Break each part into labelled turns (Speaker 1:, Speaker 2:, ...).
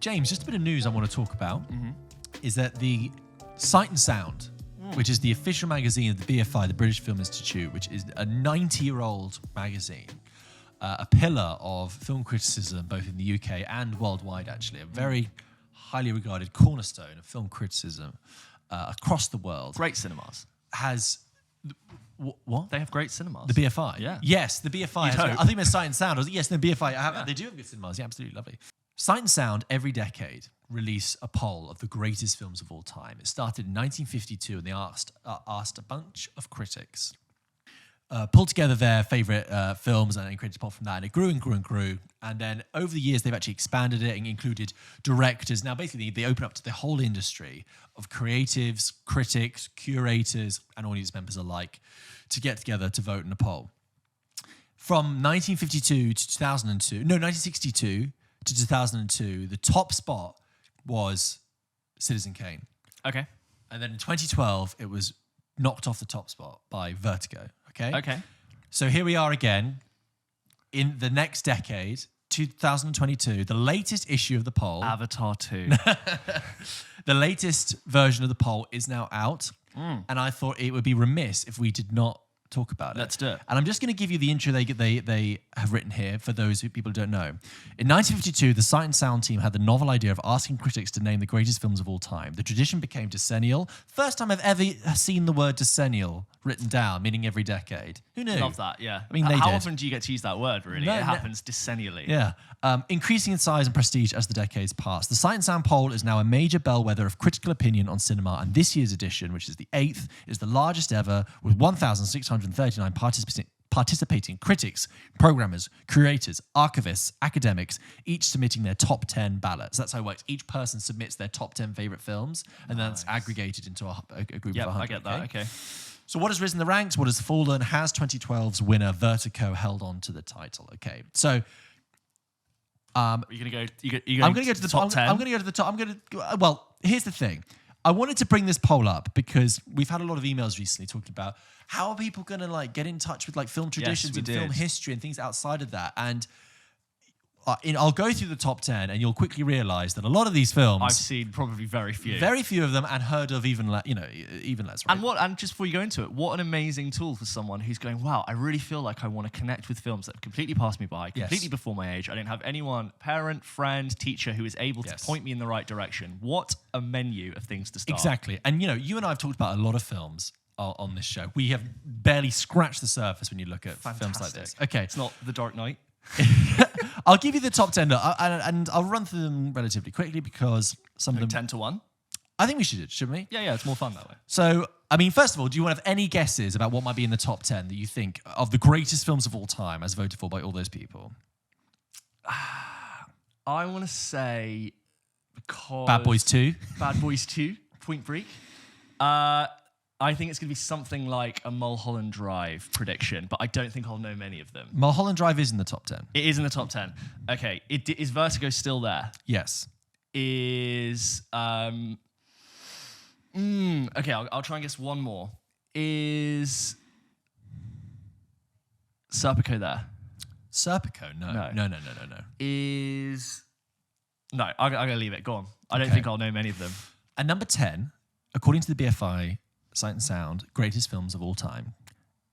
Speaker 1: James, just a bit of news I want to talk about is that the Sight and Sound, which is the official magazine of the BFI, the British Film Institute, which is a 90-year-old magazine, a pillar of film criticism both in the UK and worldwide, actually, a very highly regarded cornerstone of film criticism across the world.
Speaker 2: Great cinemas.
Speaker 1: Has... What?
Speaker 2: They have great cinemas.
Speaker 1: The BFI?
Speaker 2: Yeah.
Speaker 1: Yes, the BFI. I think it's Sight and Sound. Yes, no, BFI. They do have good cinemas. Yeah, absolutely lovely. Sight and Sound, every decade, release a poll of the greatest films of all time. It started in 1952, and they asked a bunch of critics, pulled together their favourite films and created a poll from that, and it grew and grew and grew. And then over the years, they've actually expanded it and included directors. Now, basically, they open up to the whole industry of creatives, critics, curators, and audience members alike to get together to vote in a poll. From 1962 to 1962 to 2002, the top spot was Citizen Kane.
Speaker 2: Okay.
Speaker 1: And then in 2012, it was knocked off the top spot by Vertigo. Okay. So here we are again in the next decade, 2022, the latest issue of the poll.
Speaker 2: Avatar 2.
Speaker 1: The latest version of the poll is now out. And I thought it would be remiss if we did not talk about it.
Speaker 2: Let's do it.
Speaker 1: And I'm just going to give you the intro they have written here for those people who don't know. In 1952, the Sight and Sound team had the novel idea of asking critics to name the greatest films of all time. The tradition became decennial. First time I've ever seen the word decennial written down, meaning every decade. Who knew?
Speaker 2: Love that, yeah.
Speaker 1: I mean, they
Speaker 2: How
Speaker 1: did.
Speaker 2: often do you get to use that word, really?
Speaker 1: No,
Speaker 2: it happens decennially.
Speaker 1: Yeah. Increasing in size and prestige as the decades pass. The Sight and Sound poll is now a major bellwether of critical opinion on cinema, and this year's edition, which is the 8th, is the largest ever, with 1,639 participating critics, programmers, creators, archivists, academics, each submitting their top 10 ballots. That's how it works. Each person submits their top 10 favourite films, and then it's aggregated into a group of 100.
Speaker 2: I get that, okay.
Speaker 1: So what has risen the ranks? What has fallen? Has 2012's winner, Vertigo, held on to the title? Okay, so...
Speaker 2: You're going to go...
Speaker 1: I'm going to go to the top 10. I'm going to go to the top. Well, here's the thing. I wanted to bring this poll up because we've had a lot of emails recently talking about how are people going to get in touch with film traditions and film history and things outside of that. And I'll go through the top 10 and you'll quickly realise that a lot of these films...
Speaker 2: I've seen probably very few.
Speaker 1: Very few of them, and heard of even less. Right?
Speaker 2: And just before you go into it, what an amazing tool for someone who's going, wow, I really feel like I want to connect with films that have completely passed me by, completely before my age. I didn't have anyone, parent, friend, teacher, who is able to point me in the right direction. What a menu of things to start.
Speaker 1: Exactly. And you and I have talked about a lot of films on this show. We have barely scratched the surface when you look at films like this. Okay.
Speaker 2: It's not The Dark Knight.
Speaker 1: I'll give you the top 10 and I'll run through them relatively quickly because some of them...
Speaker 2: 10 to 1?
Speaker 1: I think we shouldn't we?
Speaker 2: Yeah, it's more fun that way.
Speaker 1: So, first of all, do you want to have any guesses about what might be in the top 10 that you think of the greatest films of all time as voted for by all those people?
Speaker 2: I want to say... because
Speaker 1: Bad Boys 2?
Speaker 2: Bad Boys 2, Point Break. I think it's going to be something like a Mulholland Drive prediction, but I don't think I'll know many of them.
Speaker 1: Mulholland Drive is in the top 10.
Speaker 2: It is in the top 10. Okay. Is Vertigo still there?
Speaker 1: Yes.
Speaker 2: Is... okay, I'll try and guess one more. Is Serpico there?
Speaker 1: Serpico? No.
Speaker 2: Is... No, I'm going to leave it. Go on. I don't think I'll know many of them.
Speaker 1: And number 10, according to the BFI... Sight and Sound, greatest films of all time,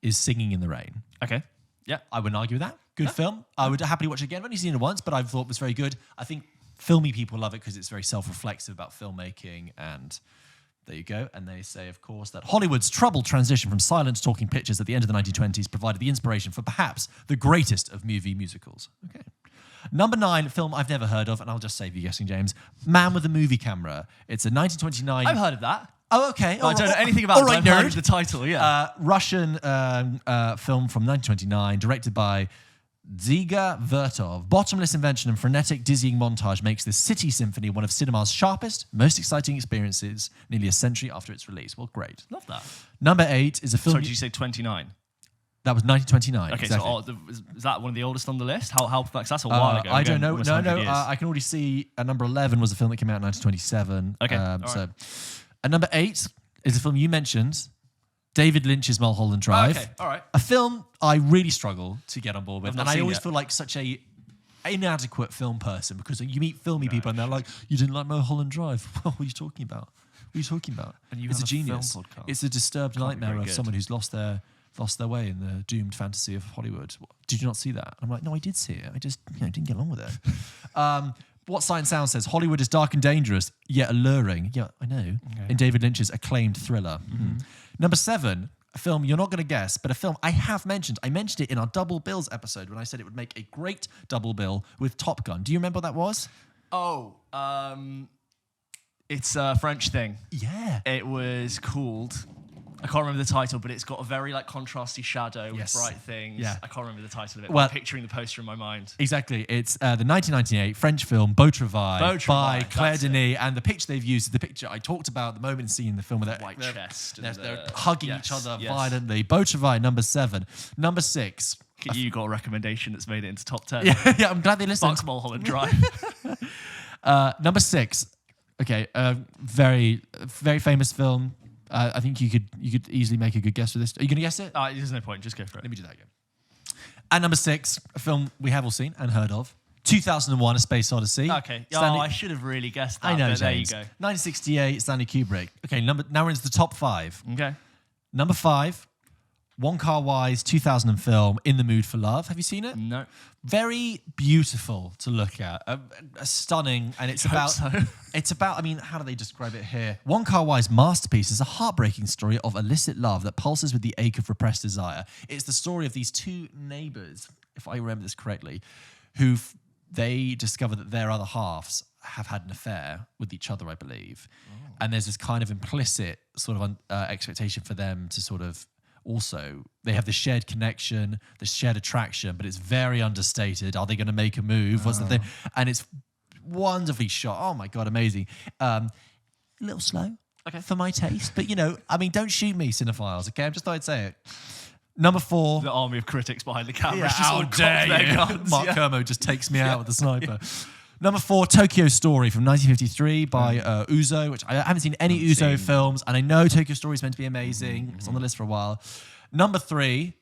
Speaker 1: is Singing in the Rain.
Speaker 2: Okay. Yeah.
Speaker 1: I wouldn't argue with that. Good film. I would happily watch it again. I've only seen it once, but I thought it was very good. I think filmy people love it because it's very self-reflexive about filmmaking, and there you go. And they say, of course, that Hollywood's troubled transition from silent to talking pictures at the end of the 1920s provided the inspiration for perhaps the greatest of movie musicals. Okay. Number 9, film I've never heard of, and I'll just save you guessing, James. Man with a Movie Camera. It's a 1929...
Speaker 2: I've heard of that.
Speaker 1: Oh, okay.
Speaker 2: I don't know anything about it. I've heard of the title, yeah.
Speaker 1: Russian film from 1929, directed by Dziga Vertov. Bottomless invention and frenetic, dizzying montage makes this city symphony one of cinema's sharpest, most exciting experiences nearly a century after its release. Well, great.
Speaker 2: Love that.
Speaker 1: Number 8 is a film...
Speaker 2: Sorry, did you say 29?
Speaker 1: That was 1929.
Speaker 2: Okay,
Speaker 1: exactly.
Speaker 2: So is that one of the oldest on the list? How that's a while ago.
Speaker 1: I don't know. No. I can already see number 11 was a film that came out in 1927.
Speaker 2: Okay,
Speaker 1: right. And number 8 is a film you mentioned, David Lynch's Mulholland Drive.
Speaker 2: Okay, all right.
Speaker 1: A film I really struggle to get on board with. And I always feel like such a inadequate film person because you meet filmy people and they're like, you didn't like Mulholland Drive. What are you talking about? What are you talking about?
Speaker 2: And you
Speaker 1: it's
Speaker 2: have
Speaker 1: a genius.
Speaker 2: film podcast.
Speaker 1: It's a disturbed nightmare of someone who's lost their way in the doomed fantasy of Hollywood. Did you not see that? I'm like, no, I did see it. I just didn't get along with it. What Sight and Sound says, Hollywood is dark and dangerous, yet alluring. Yeah, I know. Okay. In David Lynch's acclaimed thriller. Mm-hmm. Number 7, a film you're not going to guess, but a film I have mentioned. I mentioned it in our Double Bills episode when I said it would make a great double bill with Top Gun. Do you remember what that was?
Speaker 2: Oh, it's a French thing.
Speaker 1: Yeah.
Speaker 2: It was called... I can't remember the title, but it's got a very contrasty shadow with bright things. Yeah. I can't remember the title of it. Well, I'm picturing the poster in my mind.
Speaker 1: Exactly. It's the 1998 French film Beau Travail by Claire Denis, and the picture they've used is the picture I talked about the moment seeing the film with
Speaker 2: white chest.
Speaker 1: They're hugging each other violently. Beau Travail, number 7. Number 6.
Speaker 2: You got a recommendation that's made it into top 10.
Speaker 1: Yeah, I'm glad they listened.
Speaker 2: Fuck Mulholland Drive.
Speaker 1: Number 6. Okay, very famous film. I think you could easily make a good guess for this. Are you going to guess it?
Speaker 2: There's no point. Just go for it.
Speaker 1: Let me do that again. And number 6, a film we have all seen and heard of. 2001: A Space Odyssey.
Speaker 2: Okay. I should have really guessed that.
Speaker 1: I know,
Speaker 2: but there you
Speaker 1: James.
Speaker 2: go.
Speaker 1: 1968, Stanley Kubrick. Okay, now we're into the top 5.
Speaker 2: Okay.
Speaker 1: Number 5, Wong Kar-wai's 2000 film In the Mood for Love. Have you seen it?
Speaker 2: No.
Speaker 1: Very beautiful to look at, stunning, and it's about. It's about. I mean, how do they describe it here? Wong Kar-wai's masterpiece is a heartbreaking story of illicit love that pulses with the ache of repressed desire. It's the story of these 2 neighbors, if I remember this correctly, who they discover that their other halves have had an affair with each other, I believe, and there's this kind of implicit sort of expectation for them to sort of. Also, they have the shared connection, the shared attraction, but it's very understated. Are they going to make a move? What's the thing? And it's wonderfully shot. Oh my God, amazing. A little slow for my taste, but don't shoot me, cinephiles, okay? I just thought I'd say it. Number 4.
Speaker 2: The army of critics behind the camera.
Speaker 1: Yeah, how dare you? Mark Kermo just takes me out with the sniper. Number 4, Tokyo Story from 1953 by Uzo, which I haven't seen any Uzo films, and I know Tokyo Story is meant to be amazing. It's on the list for a while. Number 3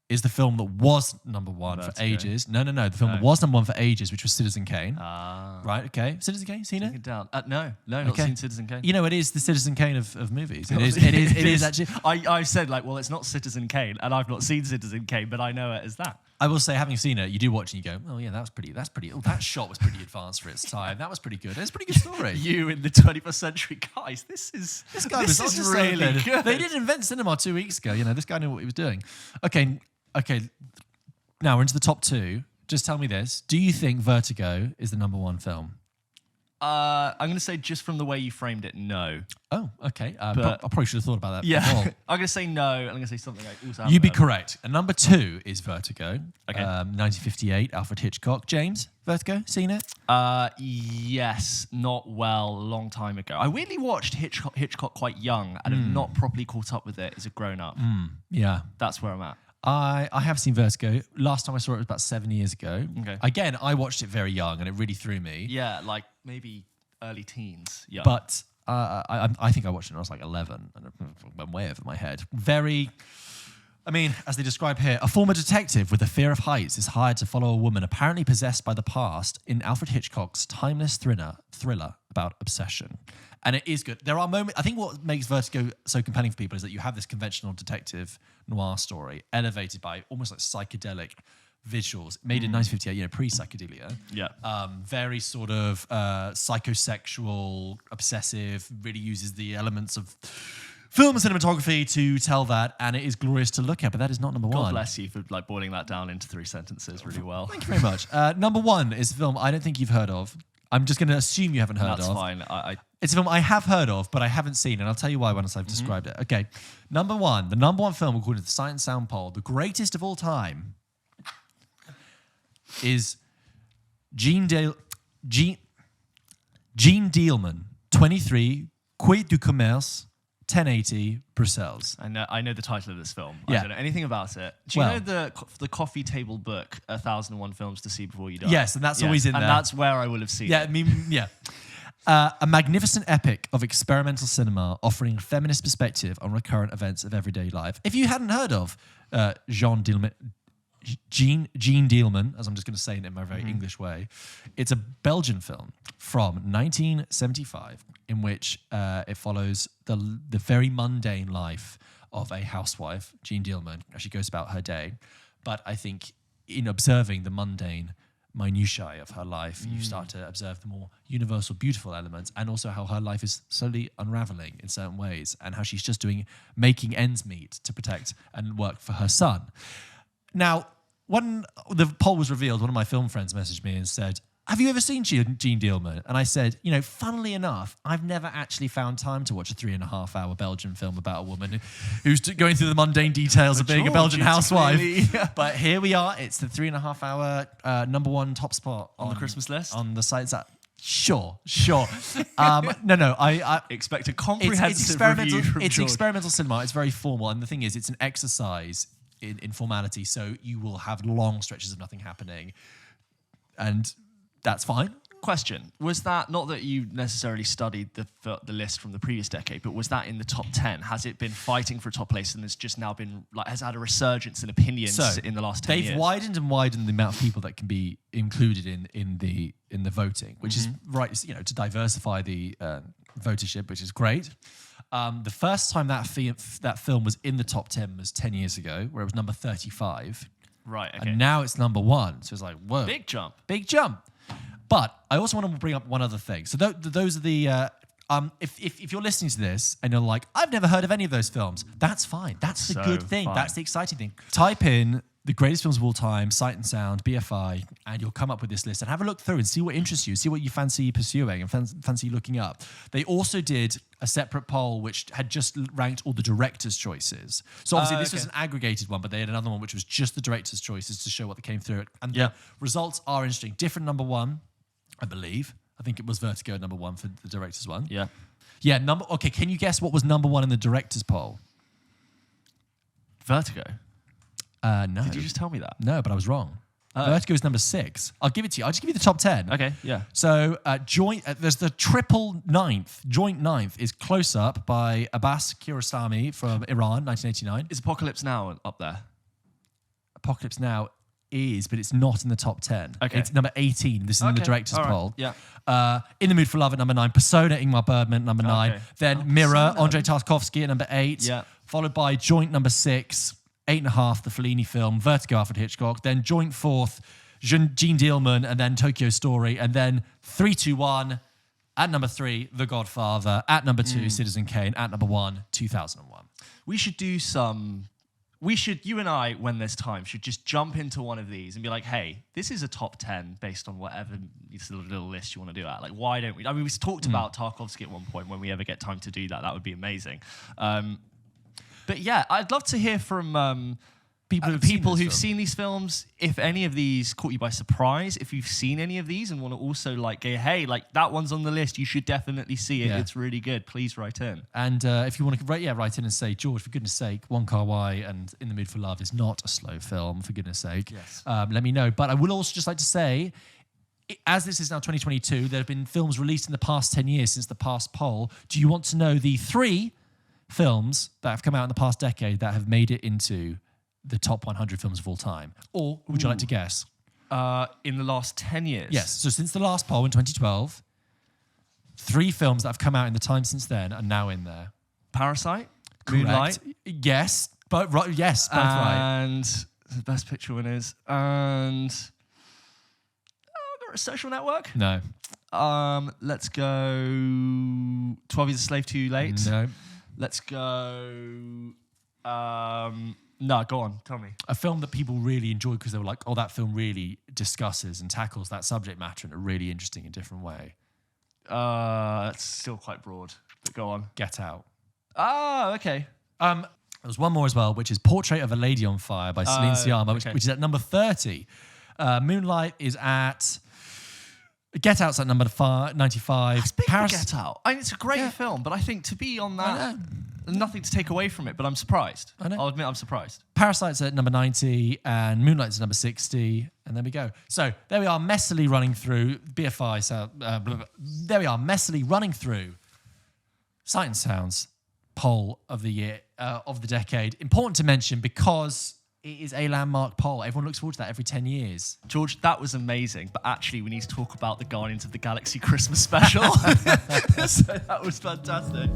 Speaker 1: is the film that was number 1 for ages. No. The film that was number 1 for ages, which was Citizen Kane. Right, okay. Citizen Kane, seen it?
Speaker 2: Down. No, not seen Citizen Kane.
Speaker 1: It is the Citizen Kane of movies. It is actually.
Speaker 2: I said, it's not Citizen Kane, and I've not seen Citizen Kane, but I know it as that.
Speaker 1: I will say, having seen it, you do watch and you go, oh yeah, that's pretty. Oh, that shot was pretty advanced for its time. That was pretty good. It's a pretty good story.
Speaker 2: You in the 21st century, guys. This guy was really good.
Speaker 1: They didn't invent cinema 2 weeks ago. This guy knew what he was doing. Okay. Now we're into the top 2. Just tell me this: do you think Vertigo is the number 1 film?
Speaker 2: I'm going to say, just from the way you framed it, no.
Speaker 1: Oh, okay. But I probably should have thought about that
Speaker 2: before.
Speaker 1: I'm
Speaker 2: going to say no, and I'm going to say something I also
Speaker 1: You'd be correct. And number 2 is Vertigo. Okay. 1958, Alfred Hitchcock. James, Vertigo, seen it?
Speaker 2: Yes, not well, a long time ago. I weirdly watched Hitchcock quite young and have not properly caught up with it as a grown-up.
Speaker 1: Yeah.
Speaker 2: That's where I'm at.
Speaker 1: I have seen Vertigo. Last time I saw it was about 7 years ago. Okay. Again, I watched it very young and it really threw me.
Speaker 2: Yeah, maybe early teens. Yeah.
Speaker 1: But I think I watched it when I was 11 and it went way over my head. As they describe here, a former detective with a fear of heights is hired to follow a woman apparently possessed by the past in Alfred Hitchcock's timeless thriller about obsession. And it is good. There are moments. I think what makes Vertigo so compelling for people is that you have this conventional detective noir story elevated by almost psychedelic visuals made in 1958, pre-psychedelia.
Speaker 2: Yeah.
Speaker 1: Very sort of psychosexual, obsessive, really uses the elements of film and cinematography to tell that, and it is glorious to look at, but that is not number 1.
Speaker 2: God bless you for boiling that down into 3 sentences really well.
Speaker 1: Thank you very much. Number 1 is a film I don't think you've heard of. I'm just going to assume you haven't heard of.
Speaker 2: That's fine.
Speaker 1: It's a film I have heard of, but I haven't seen, and I'll tell you why once I've described it. Okay, the number 1 film according to the Sight and Sound poll, the greatest of all time, is Jean Dielman, 23, Quai du Commerce, 1080, Bruxelles.
Speaker 2: I know the title of this film.
Speaker 1: Yeah.
Speaker 2: I don't know anything about it. Do you know the coffee table book, 1001 Films to See Before You Die?
Speaker 1: Yes, and that's always in there.
Speaker 2: And that's where I will have seen it.
Speaker 1: A magnificent epic of experimental cinema offering a feminist perspective on recurrent events of everyday life. If you hadn't heard of Jean Jean Dielman, as I'm just going to say it in my very English way. It's a Belgian film from 1975 in which it follows the very mundane life of a housewife, Jean Dielman, as she goes about her day. But I think in observing the mundane minutiae of her life, you start to observe the more universal, beautiful elements, and also how her life is slowly unraveling in certain ways, and how she's just making ends meet to protect and work for her son. Now, when the poll was revealed, one of my film friends messaged me and said, "Have you ever seen Jean Dielman?" And I said, funnily enough, I've never actually found time to watch a 3.5-hour Belgian film about a woman who's going through the mundane details of being a Belgian housewife. But here we are. It's the 3.5-hour #1 top spot
Speaker 2: on the Christmas list
Speaker 1: on the sites that. Sure. No. I
Speaker 2: expect a comprehensive review from
Speaker 1: It's
Speaker 2: George.
Speaker 1: experimental cinema. It's very formal, and the thing is, it's an exercise in formality. So you will have long stretches of nothing happening, and that's fine.
Speaker 2: Question: was that not that you necessarily studied the list from the previous decade, but was that in the top 10? Has it been fighting for a top place, and it's just now been has had a resurgence in opinions in the last 10 years?
Speaker 1: They've widened and widened the amount of people that can be included in the voting, which is right. To diversify the votership, which is great. The first time that film was in the top 10 was 10 years ago, where it was number 35.
Speaker 2: Right. Okay.
Speaker 1: And now it's number 1. So it's like, whoa,
Speaker 2: big jump.
Speaker 1: But I also want to bring up one other thing. So those are the if you're listening to this and you're like, I've never heard of any of those films, that's fine. That's the good thing. That's the exciting thing. Type in the greatest films of all time, Sight and Sound, BFI, and you'll come up with this list and have a look through and see what interests you, see what you fancy pursuing and fancy looking up. They also did a separate poll which had just ranked all the directors' choices. So obviously this was an aggregated one, but they had another one which was just the directors' choices to show what came through it. And the results are interesting. Different number 1, I believe. I think it was Vertigo number 1 for the directors' one.
Speaker 2: Yeah.
Speaker 1: Yeah, okay, can you guess what was number 1 in the directors' poll?
Speaker 2: Vertigo.
Speaker 1: No.
Speaker 2: Did you just tell me that?
Speaker 1: No, but I was wrong. Vertigo is number 6. I'll give it to you. I'll just give you the top 10.
Speaker 2: Okay, yeah.
Speaker 1: So there's the triple ninth. Joint ninth is Close Up by Abbas Kiarostami from Iran, 1989.
Speaker 2: Is Apocalypse Now up there?
Speaker 1: Apocalypse Now is, but it's not in the top 10.
Speaker 2: Okay.
Speaker 1: It's number 18. This is in the director's poll.
Speaker 2: Yeah.
Speaker 1: In the Mood for Love at number 9. Persona, Ingmar Bergman, number 9.
Speaker 2: Okay.
Speaker 1: Then Mirror, Andrei Tarkovsky at number 8.
Speaker 2: Yeah.
Speaker 1: Followed by Joint number 6. 8.5, the Fellini film, Vertigo, Alfred Hitchcock, then joint 4th, Jean Dielman, and then Tokyo Story, and then 3-2-1, at number 3, The Godfather, at number 2, Citizen Kane, at number 1, 2001.
Speaker 2: We should do you and I, when there's time, should just jump into one of these and be like, hey, this is a top 10 based on whatever little list you want to do at. Like, why don't we? I mean, we talked about Tarkovsky at one point. When we ever get time to do that, that would be amazing. But yeah, I'd love to hear from people who've seen these films. If any of these caught you by surprise, if you've seen any of these and want to also go, hey, that one's on the list, you should definitely see it. Yeah. It's really good. Please write in. And
Speaker 1: if you want to write in and say, George, for goodness sake, Wong Kar-wai and In the Mood for Love is not a slow film, for goodness sake.
Speaker 2: Yes.
Speaker 1: Let me know. But I would also just like to say, as this is now 2022, there have been films released in the past 10 years since the past poll. Do you want to know the 3 films that have come out in the past decade that have made it into the top 100 films of all time? Or would you like to guess?
Speaker 2: In the last 10 years?
Speaker 1: Yes. So since the last poll in 2012, 3 films that have come out in the time since then are now in there.
Speaker 2: Parasite?
Speaker 1: Correct.
Speaker 2: Moonlight?
Speaker 1: Yes. But yes, both right.
Speaker 2: And the Best Picture winners. And Social Network?
Speaker 1: No.
Speaker 2: Let's go 12 Years a Slave Too Late?
Speaker 1: No.
Speaker 2: Let's go... no, go on. Tell me.
Speaker 1: A film that people really enjoyed because they were like, oh, that film really discusses and tackles that subject matter in a really interesting and different way.
Speaker 2: That's still quite broad, but go on.
Speaker 1: Get Out.
Speaker 2: Oh, okay.
Speaker 1: There's one more as well, which is Portrait of a Lady on Fire by Celine Sciamma,
Speaker 2: okay.
Speaker 1: which is at number 30. Moonlight is at... Get Out's at number 95.
Speaker 2: That's big for Get Out. I mean, it's a great film, but I think to be on that, nothing to take away from it, but I'm surprised. I'll admit I'm surprised.
Speaker 1: Parasite's at number 90 and Moonlight's at number 60. And there we go. So there we are, messily running through BFI. There we are, messily running through Sight and Sound's poll of the year, of the decade. Important to mention because It is a landmark poll. Everyone looks forward to that every 10 years.
Speaker 2: George, that was amazing. But actually, we need to talk about the Guardians of the Galaxy Christmas special. So that was fantastic.